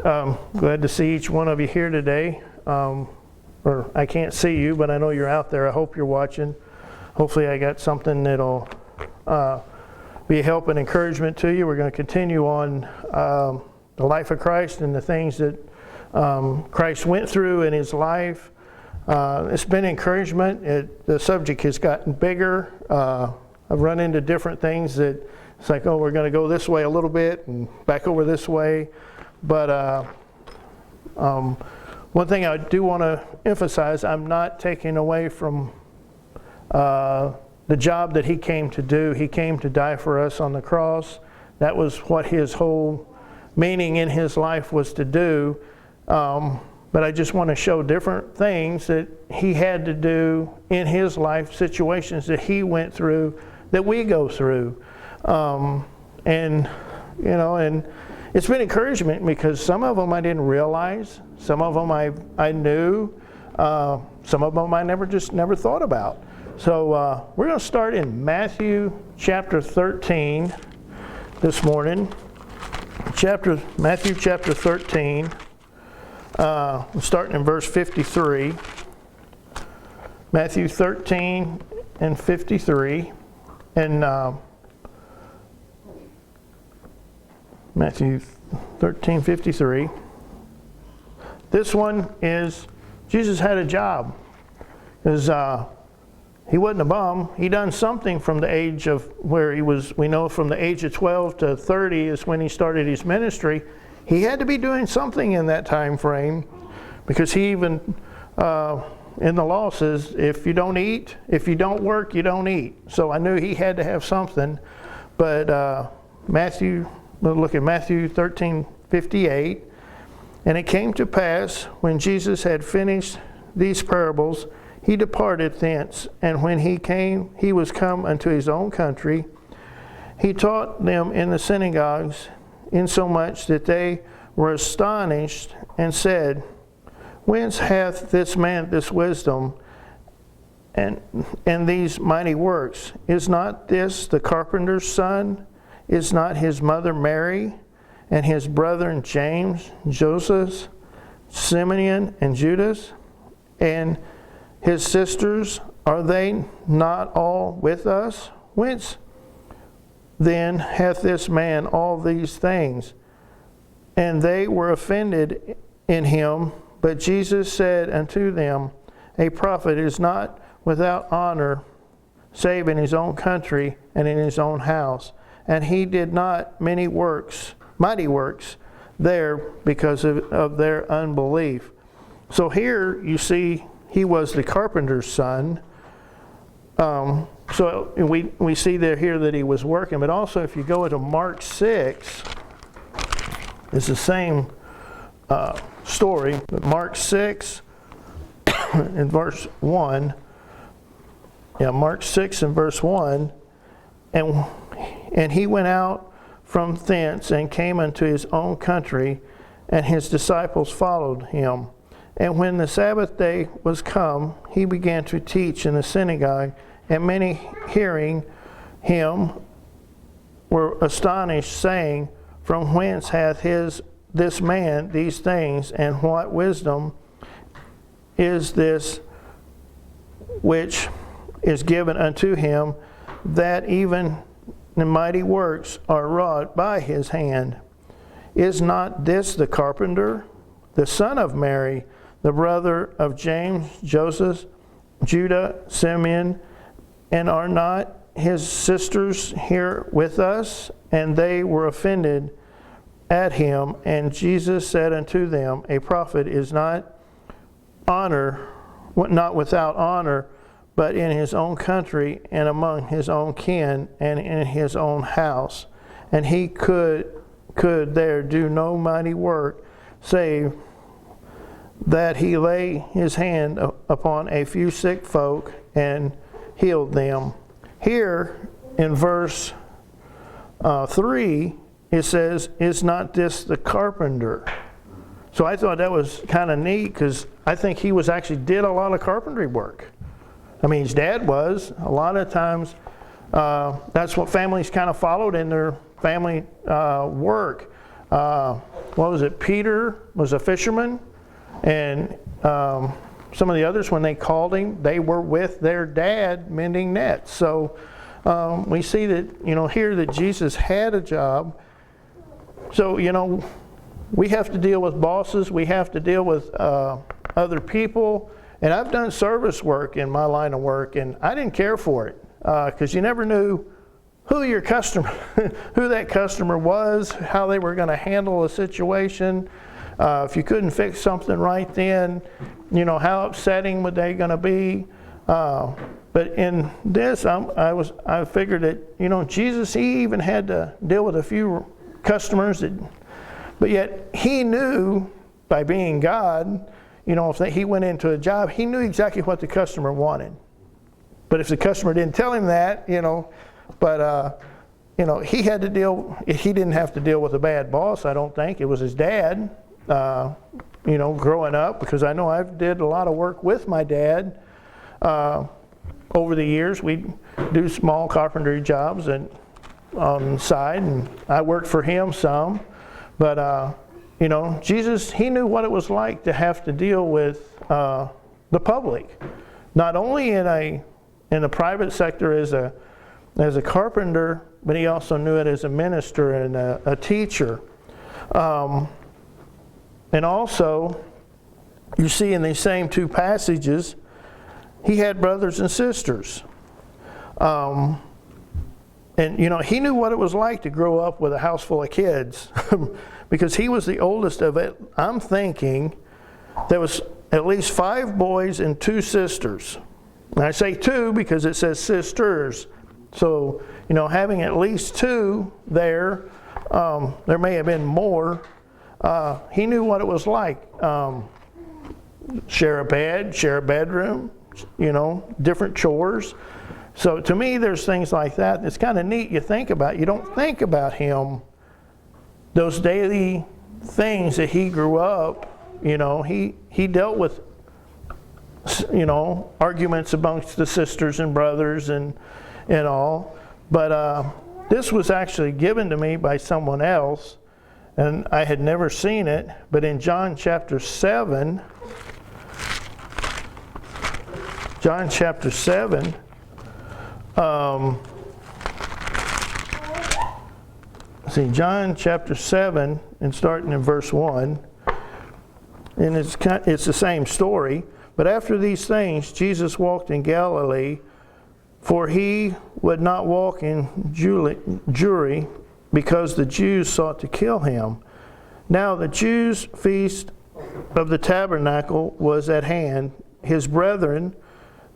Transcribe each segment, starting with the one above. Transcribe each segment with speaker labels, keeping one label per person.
Speaker 1: Glad to see each one of you here today. Or I can't see you, but I know you're out there. I hope you're watching. Hopefully I got something that'll be a help and encouragement to you. We're going to continue on the life of Christ and the things that Christ went through in his life. It's been encouragement. The subject has gotten bigger. I've run into different things that it's like, oh, we're going to go this way a little bit and back over this way. But one thing I do want to emphasize, I'm not taking away from the job that he came to do. He came to die for us on the cross. That was what his whole meaning in his life was to do. But I just want to show different things that he had to do in his life, situations that he went through, that we go through. And it's been encouragement because some of them I didn't realize, some of them I knew, some of them I never thought about. So we're going to start in Matthew chapter 13 this morning. Matthew chapter 13. Starting in verse 53. Matthew 13 and 53. And Matthew 13:53. This one is, Jesus had a job. Because he wasn't a bum. He done something from the age of where he was, we know from the age of 12 to 30 is when he started his ministry. He had to be doing something in that time frame, because he even in the law says, if you don't eat, if you don't work, you don't eat. So I knew he had to have something. But we'll look at Matthew 13:58. And it came to pass, when Jesus had finished these parables, he departed thence. And when he was come unto his own country, he taught them in the synagogues, insomuch that they were astonished, and said, Whence hath this man this wisdom and these mighty works? Is not this the carpenter's son? Is not his mother Mary, and his brethren James, Joseph, Simeon, and Judas? And his sisters, are they not all with us? Whence then hath this man all these things? And they were offended in him. But Jesus said unto them, A prophet is not without honor, save in his own country and in his own house. And he did not mighty works there because of their unbelief. So here you see he was the carpenter's son. So we see there here that he was working. But also if you go into Mark 6, it's the same story. But Mark 6 in verse 1. Yeah, Mark 6 and verse 1. And he went out from thence and came unto his own country, and his disciples followed him. And when the Sabbath day was come, he began to teach in the synagogue, and many hearing him were astonished, saying, From whence hath this man these things, and what wisdom is this which is given unto him, that even the mighty works are wrought by his hand? Is not this the carpenter, the son of Mary, the brother of James, Joseph, Judah, Simeon, and are not his sisters here with us? And they were offended at him. And Jesus said unto them, A prophet is not without honor, but in his own country and among his own kin and in his own house. And he could there do no mighty work, save that he lay his hand upon a few sick folk and healed them. Here in verse 3, it says, Is not this the carpenter? So I thought that was kind of neat, because I think he did a lot of carpentry work. I mean, his dad was. A lot of times, that's what families kind of followed in their family work. what was it? Peter was a fisherman, and some of the others, when they called him, they were with their dad mending nets. So we see that, here that Jesus had a job. So, we have to deal with bosses. We have to deal with other people. And I've done service work in my line of work, and I didn't care for it because you never knew who your customer, who that customer was, how they were going to handle a situation. If you couldn't fix something right then, how upsetting were they going to be? But in this, I figured that Jesus, he even had to deal with a few customers but yet he knew, by being God, if he went into a job, he knew exactly what the customer wanted. But if the customer didn't tell him that, he had to deal. He didn't have to deal with a bad boss. I don't think it was his dad. Growing up, because I know I did a lot of work with my dad. Over the years, we do small carpentry jobs and on the side, and I worked for him some. But Jesus, he knew what it was like to have to deal with the public, not only in the private sector as a carpenter, but he also knew it as a minister and a teacher. And also, you see in these same two passages, he had brothers and sisters. And he knew what it was like to grow up with a house full of kids because he was the oldest of it. I'm thinking there was at least 5 boys and 2 sisters. And I say 2 because it says sisters. So, having at least 2 there may have been more. He knew what it was like. Share a bed, share a bedroom, different chores. So to me, there's things like that. It's kind of neat you think about. You don't think about him, those daily things that he grew up, he dealt with, arguments amongst the sisters and brothers and all. But this was actually given to me by someone else, and I had never seen it. But in John chapter 7, John chapter 7, John chapter 7, and starting in verse 1, and it's the same story. But after these things, Jesus walked in Galilee, for he would not walk in Jewry, because the Jews sought to kill him. Now the Jews' feast of the tabernacle was at hand. His brethren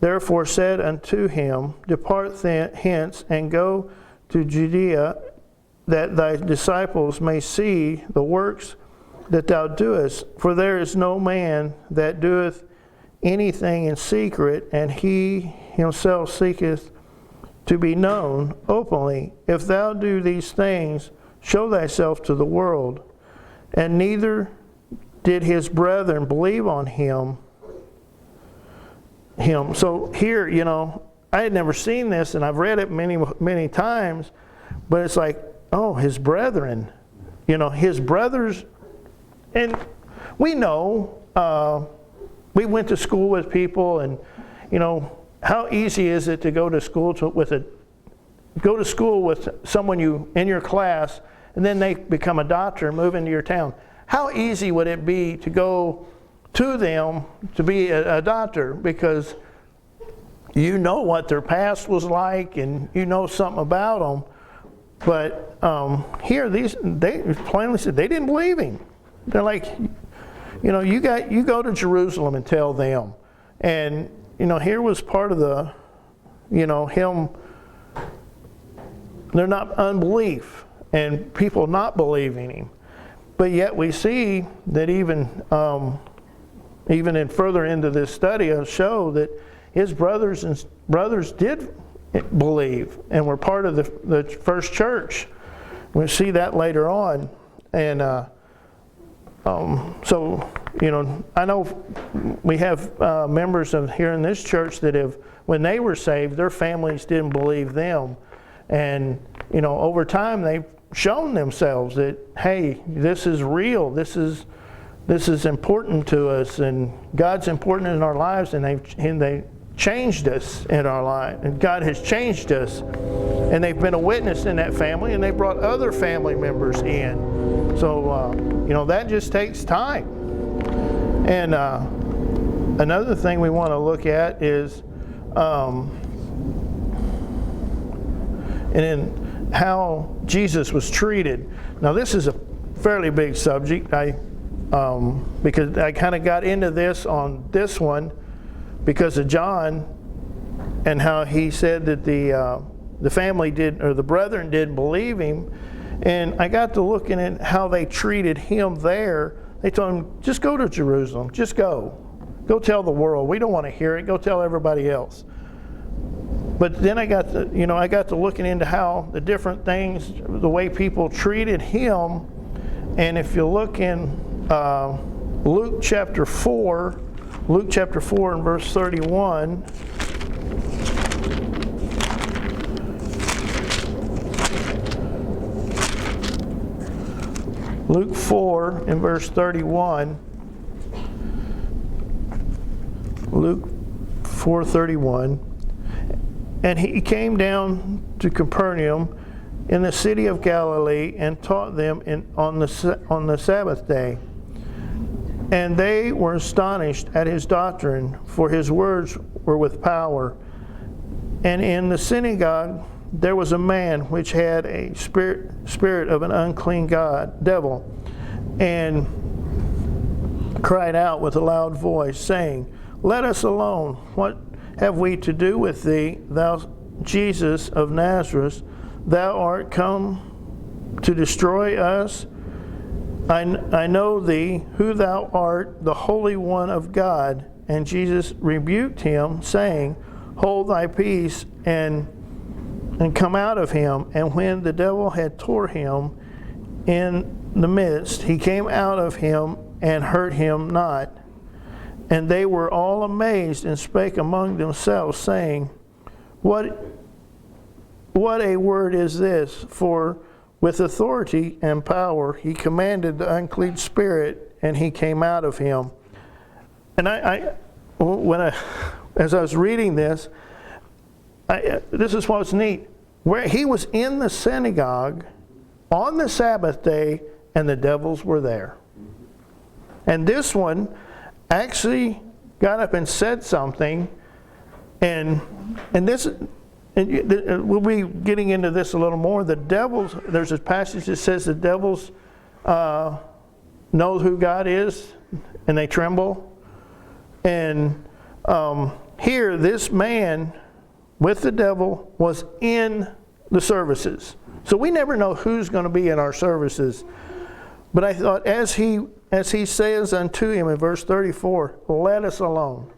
Speaker 1: therefore said unto him, Depart hence, and go to Judea, that thy disciples may see the works that thou doest. For there is no man that doeth anything in secret, and he himself seeketh to be known openly. If thou do these things, show thyself to the world. And neither did his brethren believe on him. So here, I had never seen this, and I've read it many, many times, but it's like, oh, his brethren, his brothers, and we know, we went to school with people, and how easy is it to go to school with someone in your class, and then they become a doctor and move into your town? How easy would it be to go to them to be a doctor, because you know what their past was like and you know something about them. But here, they plainly said they didn't believe him. They're like, you go to Jerusalem and tell them. And here was part of the, him. They're not unbelief and people not believing him. But yet we see that even in further into this study, it'll show that his brothers did believe and were part of the first church. We'll see that later on. And so, I know we have members here in this church that when they were saved, their families didn't believe them. And, over time, they shown themselves that, hey, this is real, this is important to us, and God's important in our lives, and they changed us in our life, and God has changed us, and they've been a witness in that family, and they brought other family members in. So that just takes time. And another thing we want to look at is and how Jesus was treated. Now this is a fairly big subject. Because I kind of got into this on this one because of John and how he said that the family the brethren didn't believe him, and I got to looking at how they treated him there. They told him, just go to Jerusalem, just go tell the world. We don't want to hear it. Go tell everybody else. But then I got to looking into how the different things, the way people treated him, and if you look in Luke chapter 4 and verse 31. Luke 4 and verse 31. Luke 4:31. And he came down to Capernaum in the city of Galilee and taught them on the Sabbath day. And they were astonished at his doctrine, for his words were with power. And in the synagogue there was a man which had a spirit of an unclean devil, and cried out with a loud voice, saying, Let us alone. What have we to do with thee, thou Jesus of Nazareth? Thou art come to destroy us. I know thee, who thou art, the Holy One of God. And Jesus rebuked him, saying, Hold thy peace, and come out of him. And when the devil had tore him in the midst, he came out of him and hurt him not. And they were all amazed and spake among themselves, saying, What a word is this? For with authority and power he commanded the unclean spirit, and he came out of him. And as I was reading this, this is what's neat. Where he was in the synagogue on the Sabbath day, and the devils were there. And this one actually got up and said something, and we'll be getting into this a little more. The devils, there's a passage that says the devils know who God is, and they tremble. And here, this man with the devil was in the services. So we never know who's going to be in our services. But I thought, as he says unto him in verse 34, let us alone.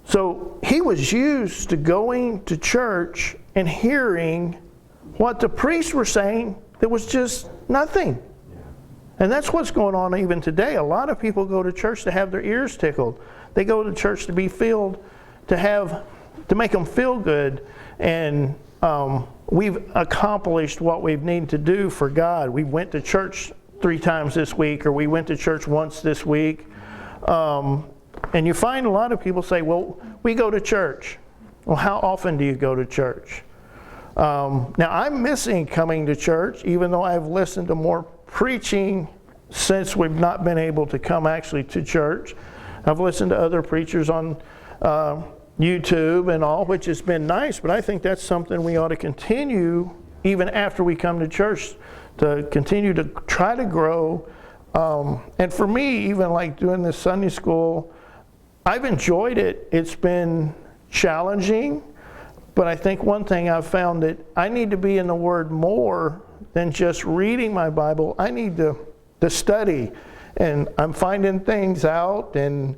Speaker 1: So he was used to going to church and hearing what the priests were saying that was just nothing. And that's what's going on even today. A lot of people go to church to have their ears tickled. They go to church to be filled, to make them feel good. And we've accomplished what we've needed to do for God. We went to church 3 times this week, or we went to church once this week. And you find a lot of people say, well, we go to church. Well, how often do you go to church? Now, I'm missing coming to church, even though I've listened to more preaching since we've not been able to come actually to church. I've listened to other preachers on YouTube and all, which has been nice, but I think that's something we ought to continue even after we come to church, to continue to try to grow. And for me, even like doing this Sunday school, I've enjoyed it. It's been challenging, but I think one thing I've found that I need to be in the Word more than just reading my Bible. I need to study, and I'm finding things out, and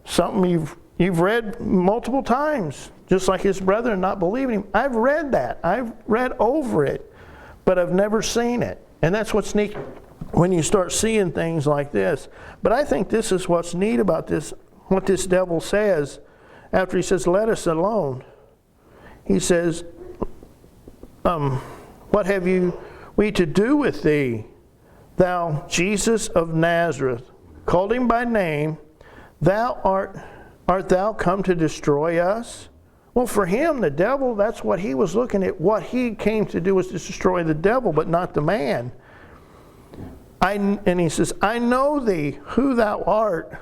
Speaker 1: something you've read multiple times, just like his brethren not believing him. I've read that. I've read over it, but I've never seen it. And that's what's neat when you start seeing things like this. But I think this is what's neat about this, what this devil says after he says, let us alone. He says, what have we to do with thee, thou Jesus of Nazareth? Called him by name. Art thou come to destroy us? Well, for him, the devil, that's what he was looking at. What he came to do was to destroy the devil, but not the man. And he says, I know thee, who thou art,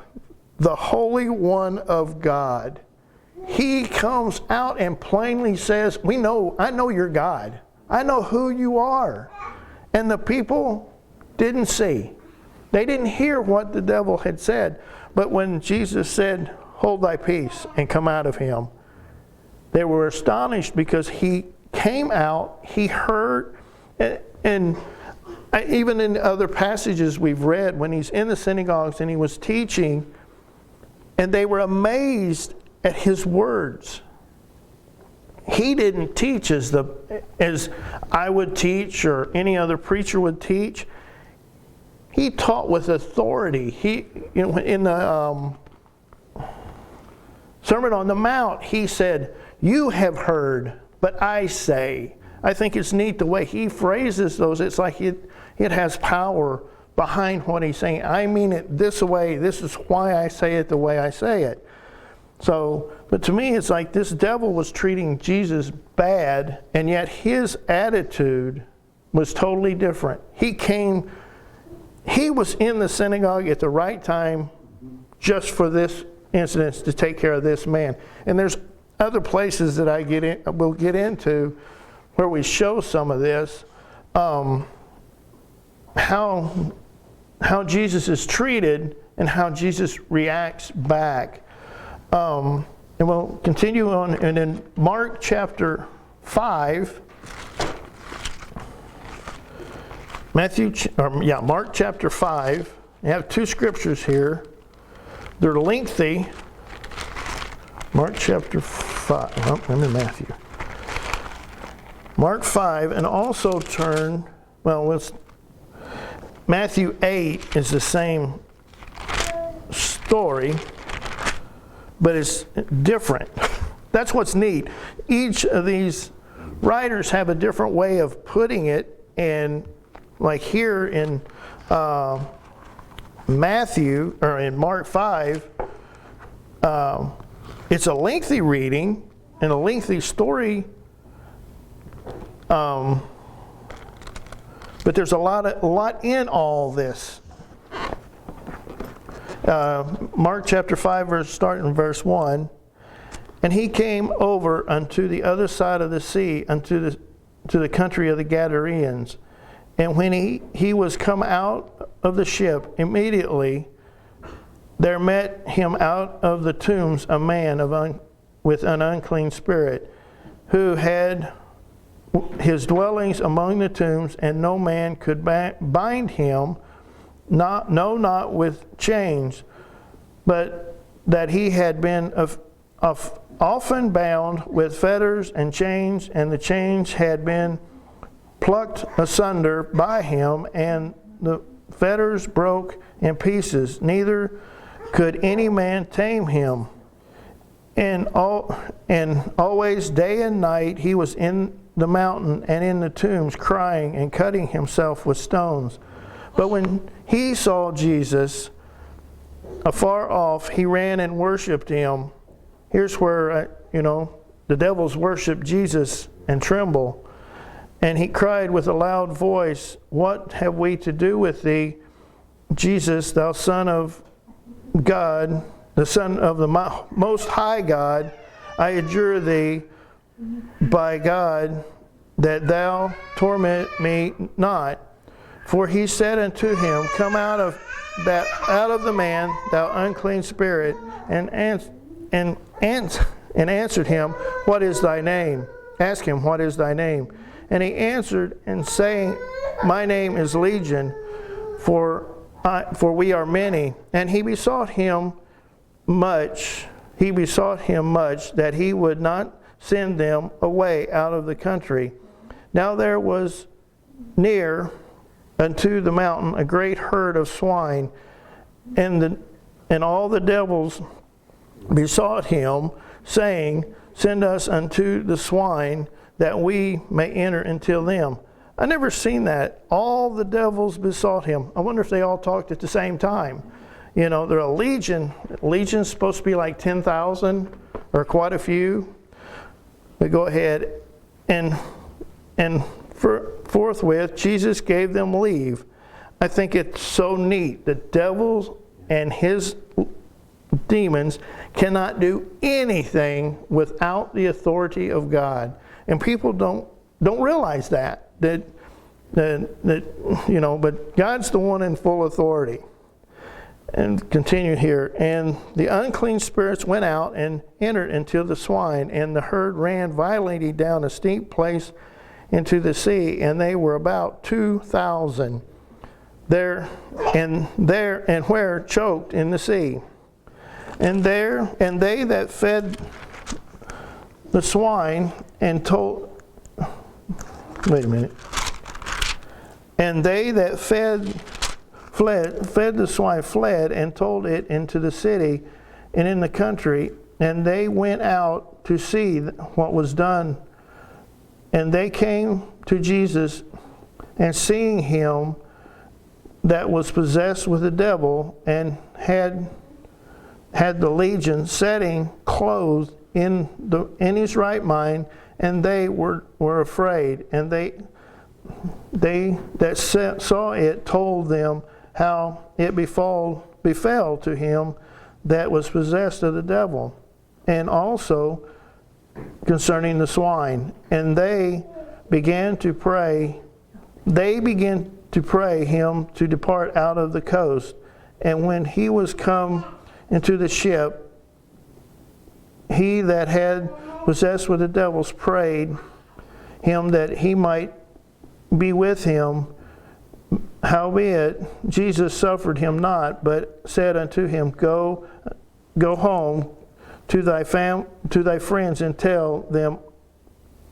Speaker 1: the Holy One of God. He comes out and plainly says, I know you're God. I know who you are. And the people didn't see. They didn't hear what the devil had said. But when Jesus said, hold thy peace and come out of him, they were astonished because he came out, he heard, and even in other passages we've read, when he's in the synagogues and he was teaching, and they were amazed at his words. He didn't teach as I would teach or any other preacher would teach. He taught with authority. In the Sermon on the Mount, he said, you have heard, but I say. I think it's neat the way he phrases those. It's like it has power behind what he's saying. I mean it this way. This is why I say it the way I say it. So, but to me, it's like this devil was treating Jesus bad, and yet his attitude was totally different. He was in the synagogue at the right time just for this incident, to take care of this man. And there's other places that we'll get into where we show some of this, how Jesus is treated and how Jesus reacts back. And we'll continue on, and in Mark chapter 5, Mark chapter 5. You have two scriptures here. They're lengthy. Mark chapter 5. Oh, I'm in Matthew. Mark 5, and also Matthew 8 is the same story, but it's different. That's what's neat. Each of these writers have a different way of putting it, and like here in Matthew, or in Mark 5, it's a lengthy reading and a lengthy story, but there's a lot in all this. Mark chapter 5, starting in verse 1. And he came over unto the other side of the sea, to the country of the Gadareans. And when he was come out of the ship, immediately there met him out of the tombs a man with an unclean spirit, who had his dwellings among the tombs, and no man could bind him, not with chains, but that he had been often bound with fetters and chains, and the chains had been plucked asunder by him, and the fetters broke in pieces. Neither could any man tame him. And always day and night he was in the mountain and in the tombs, crying and cutting himself with stones. But when he saw Jesus afar off, he ran and worshipped him. Here's where, the devils worship Jesus and tremble. And he cried with a loud voice, What have we to do with thee, Jesus, thou Son of God, the Son of the Most High God? I adjure thee by God that thou torment me not. For he said unto him, Come out of the man, thou unclean spirit, and answered him, What is thy name? Ask him, What is thy name? And he answered, and saying, My name is Legion, for we are many. And he besought him much that he would not send them away out of the country. Now there was near unto the mountain a great herd of swine, and all the devils besought him, saying, Send us unto the swine, that we may enter into them. I never seen that. All the devils besought him. I wonder if they all talked at the same time. You know, they're a legion. Legion's supposed to be like 10,000 or quite a few. But go ahead and forthwith Jesus gave them leave. I think it's so neat. The devils and his demons cannot do anything without the authority of God, and people don't realize that you know. But God's the one in full authority. And continue here. And the unclean spirits went out and entered into the swine, and the herd ran violently down a steep place into the sea, and they were about 2,000 there and where choked in the sea. And they that fed the swine and told, wait a minute. And they that fed the swine fled and told it into the city and in the country, and they went out to see what was done. And they came to Jesus, and seeing him that was possessed with the devil and had the legion, sitting clothed in his right mind, and they were afraid. And they that saw it told them how it befell to him that was possessed of the devil, and also concerning the swine. And they began to pray him to depart out of the coast. And when he was come into the ship, he that had possessed with the devils prayed him that he might be with him. Howbeit Jesus suffered him not, but said unto him, Go home to thy friends, and tell them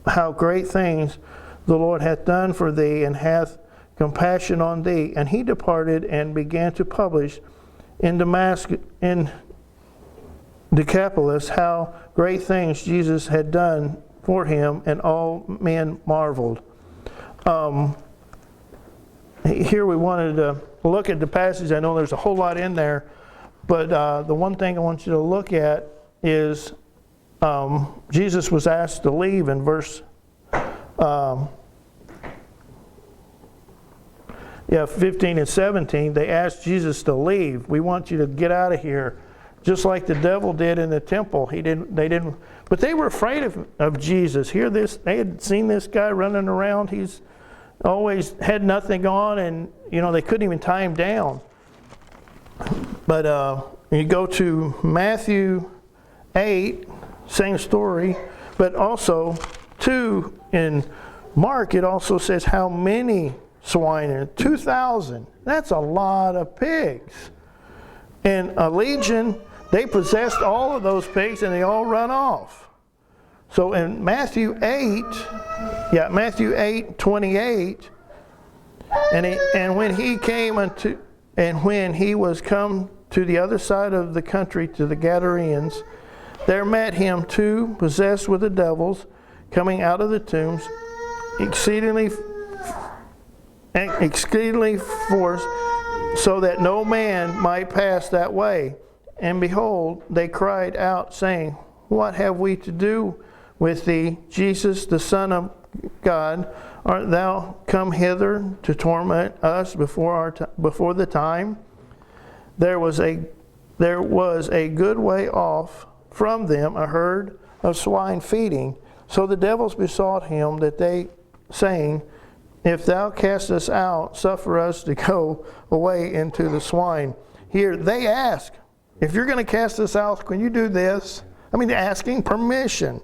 Speaker 1: how great things the Lord hath done for thee, and hath compassion on thee. And he departed and began to publish in Damascus, in Decapolis, how great things Jesus had done for him, and all men marveled. Here we wanted to look at the passage. I know there's a whole lot in there, but the one thing I want you to look at is Jesus was asked to leave in verse 15 and 17. They asked Jesus to leave. We want you to get out of here, just like the devil did in the temple. They didn't, but they were afraid of Jesus. They had seen this guy running around. He's always had nothing on, and they couldn't even tie him down. But you go to Matthew 8, same story, but also 2 in Mark, it also says how many swine, 2,000. That's a lot of pigs. And a legion, they possessed all of those pigs, and they all run off. So in Matthew 8:28, and when he was come to the other side of the country, to the Gadarenes, there met him 2 possessed with the devils, coming out of the tombs, exceedingly forced, so that no man might pass that way. And behold, they cried out, saying, What have we to do with thee, Jesus, the Son of God? Art thou come hither to torment us before the time? There was a good way off from them a herd of swine feeding. So the devils besought him saying, If thou cast us out, suffer us to go away into the swine. Here they ask, if you're going to cast us out, can you do this? They're asking permission.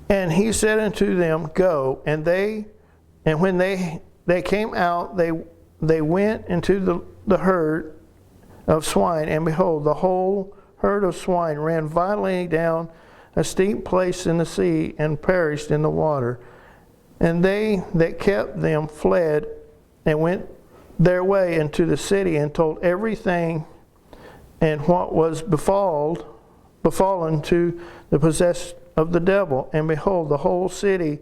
Speaker 1: And he said unto them, Go. And when they came out, they went into the herd of swine, and behold, the whole herd of swine ran violently down a steep place in the sea, and perished in the water. And they that kept them fled, and went their way into the city, and told everything and what was befallen to the possessed of the devil. And behold, the whole city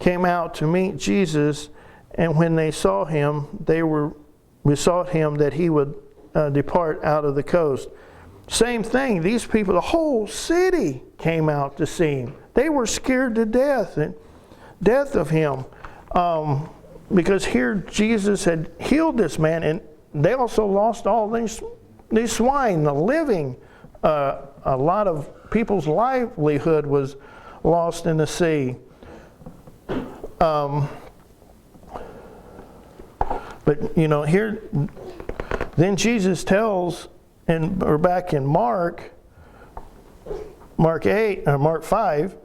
Speaker 1: came out to meet Jesus, and when they saw him, they besought him that he would depart out of the coast. Same thing, these people, the whole city came out to see him. They were scared to death of him, because here Jesus had healed this man, and they also lost all these swine, the living. A lot of people's livelihood was lost in the sea. But here, then Jesus tells, and we're back in Mark 8 or Mark 5.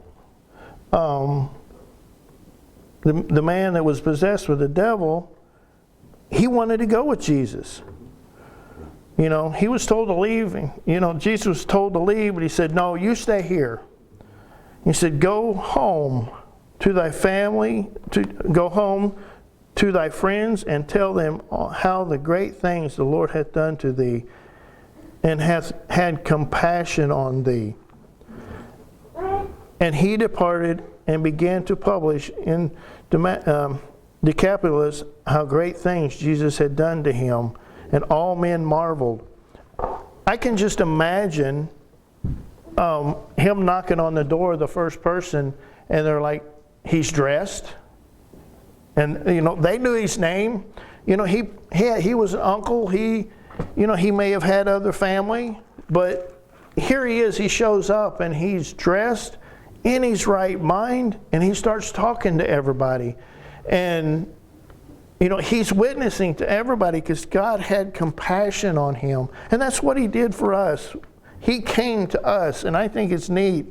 Speaker 1: The man that was possessed with the devil, he wanted to go with Jesus. He was told to leave. Jesus was told to leave, but he said, "No, you stay here." He said, "Go home to thy family, go home to thy friends, and tell them how the great things the Lord hath done to thee, and hath had compassion on thee." And he departed and began to publish in Decapolis how great things Jesus had done to him, and all men marveled. I can just imagine him knocking on the door of the first person, and they're like, he's dressed. And, they knew his name. He was an uncle. He may have had other family, but here he is. He shows up, and he's dressed in his right mind, and he starts talking to everybody. And, he's witnessing to everybody because God had compassion on him. And that's what he did for us. He came to us, and I think it's neat.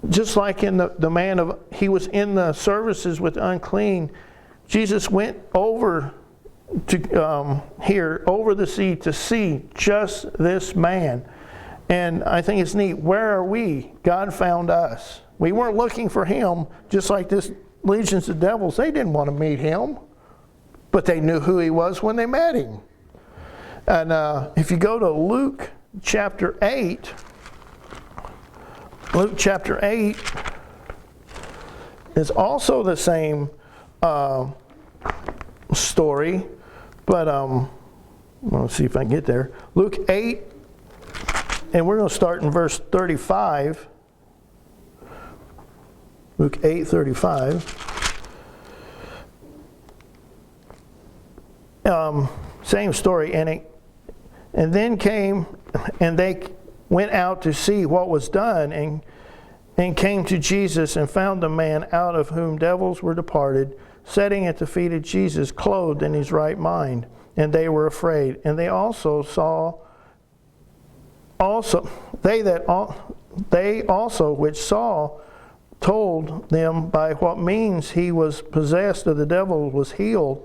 Speaker 1: Just like in the man he was in the services with unclean, Jesus went over to over the sea to see just this man. And I think it's neat. Where are we? God found us. We weren't looking for him, just like this legions of devils. They didn't want to meet him, but they knew who he was when they met him. And if you go to Luke chapter 8, Luke chapter 8 is also the same story, but let's see if I can get there. Luke 8, and we're going to start in verse 35. Luke 8:35. Same story, and then came, and they went out to see what was done, and came to Jesus, and found the man out of whom devils were departed, sitting at the feet of Jesus, clothed in his right mind. And they were afraid. And they also which saw told them by what means he was possessed of the devil was healed.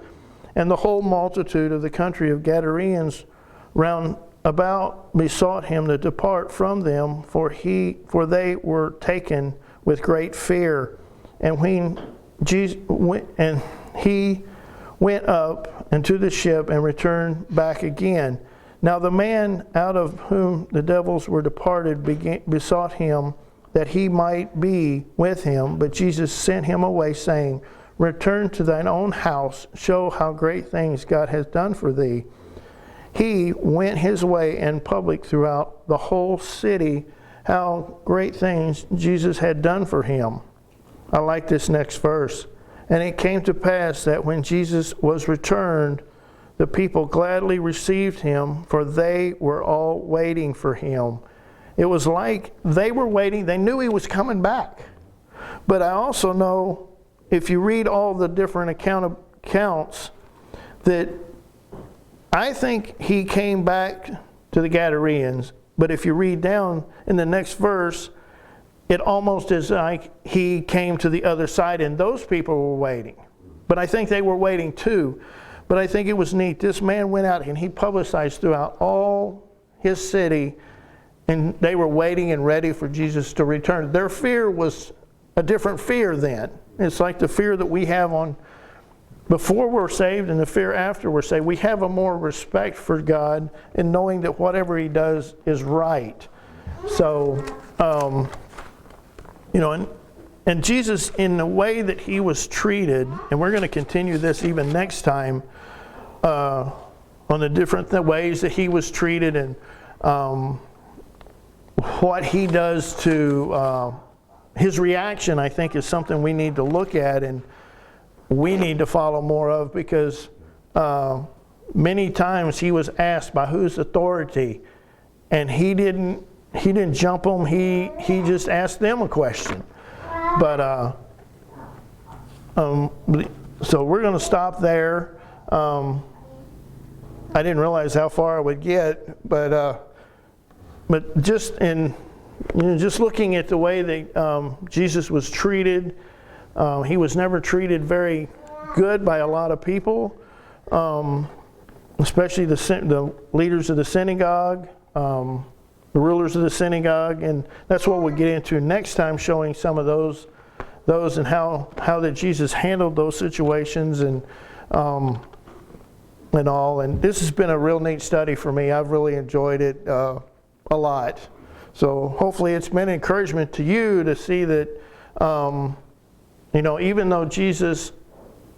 Speaker 1: And the whole multitude of the country of Gadarenes round about besought him to depart from them, for they were taken with great fear. And he went up into the ship and returned back again. Now the man out of whom the devils were departed besought him that he might be with him, but Jesus sent him away, saying, "Return to thine own house, show how great things God has done for thee." He went his way in public throughout the whole city, how great things Jesus had done for him. I like this next verse. And it came to pass that when Jesus was returned, the people gladly received him, for they were all waiting for him. It was like they were waiting. They knew he was coming back. But I also know, if you read all the different accounts, that I think he came back to the Gadarenes. But if you read down in the next verse, it almost is like he came to the other side, and those people were waiting. But I think they were waiting too. But I think it was neat. This man went out and he publicized throughout all his city, and they were waiting and ready for Jesus to return. Their fear was a different fear then. It's like the fear that we have on before we're saved and the fear after we're saved. We have a more respect for God in knowing that whatever he does is right. So, and And Jesus, in the way that he was treated, and we're going to continue this even next time, on the different ways that he was treated and what he does to his reaction, I think, is something we need to look at and we need to follow more of, because many times he was asked by whose authority, and he didn't jump them. He just asked them a question. But so we're going to stop there. I didn't realize how far I would get, but just in just looking at the way that Jesus was treated, he was never treated very good by a lot of people, especially the leaders of the synagogue, the rulers of the synagogue, and that's what we'll get into next time, showing some of those and how that Jesus handled those situations and all. And this has been a real neat study for me. I've really enjoyed it a lot. So hopefully it's been an encouragement to you to see that, even though Jesus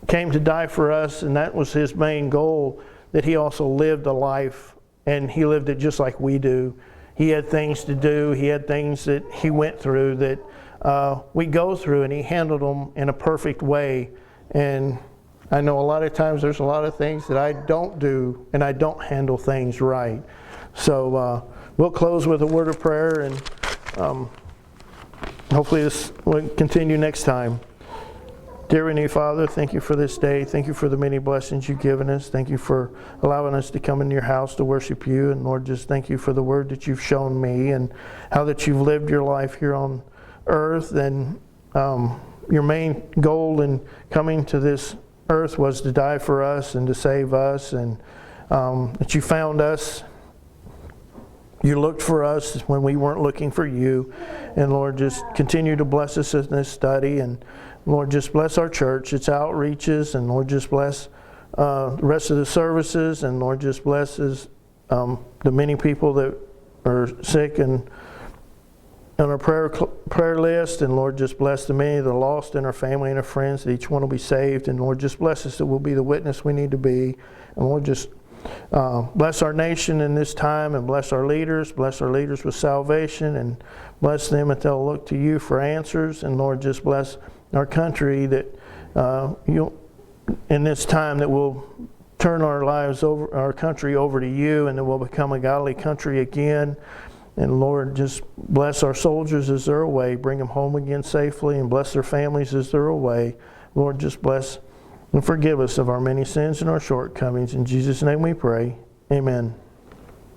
Speaker 1: came to die for us, and that was his main goal, that he also lived a life, and he lived it just like we do. He had things to do. He had things that he went through that we go through, and he handled them in a perfect way. And I know a lot of times there's a lot of things that I don't do, and I don't handle things right. So we'll close with a word of prayer, and hopefully this will continue next time. Dear Heavenly Father, thank you for this day. Thank you for the many blessings you've given us. Thank you for allowing us to come into your house to worship you. And Lord, just thank you for the word that you've shown me and how that you've lived your life here on earth. And your main goal in coming to this earth was to die for us and to save us. And that you found us. You looked for us when we weren't looking for you. And Lord, just continue to bless us in this study. And Lord, just bless our church, its outreaches, and Lord, just bless the rest of the services, and Lord, just bless the many people that are sick and on our prayer list, and Lord, just bless the many that are lost in our family and our friends, that each one will be saved, and Lord, just bless us that we'll be the witness we need to be, and Lord, just bless our nation in this time, and bless our leaders with salvation, and bless them that they'll look to you for answers, and Lord, just bless our country, that in this time that we'll turn our country over to you, and that we'll become a godly country again. And Lord, just bless our soldiers as they're away, bring them home again safely, and bless their families as they're away. Lord, just bless and forgive us of our many sins and our shortcomings. In Jesus' name we pray. Amen.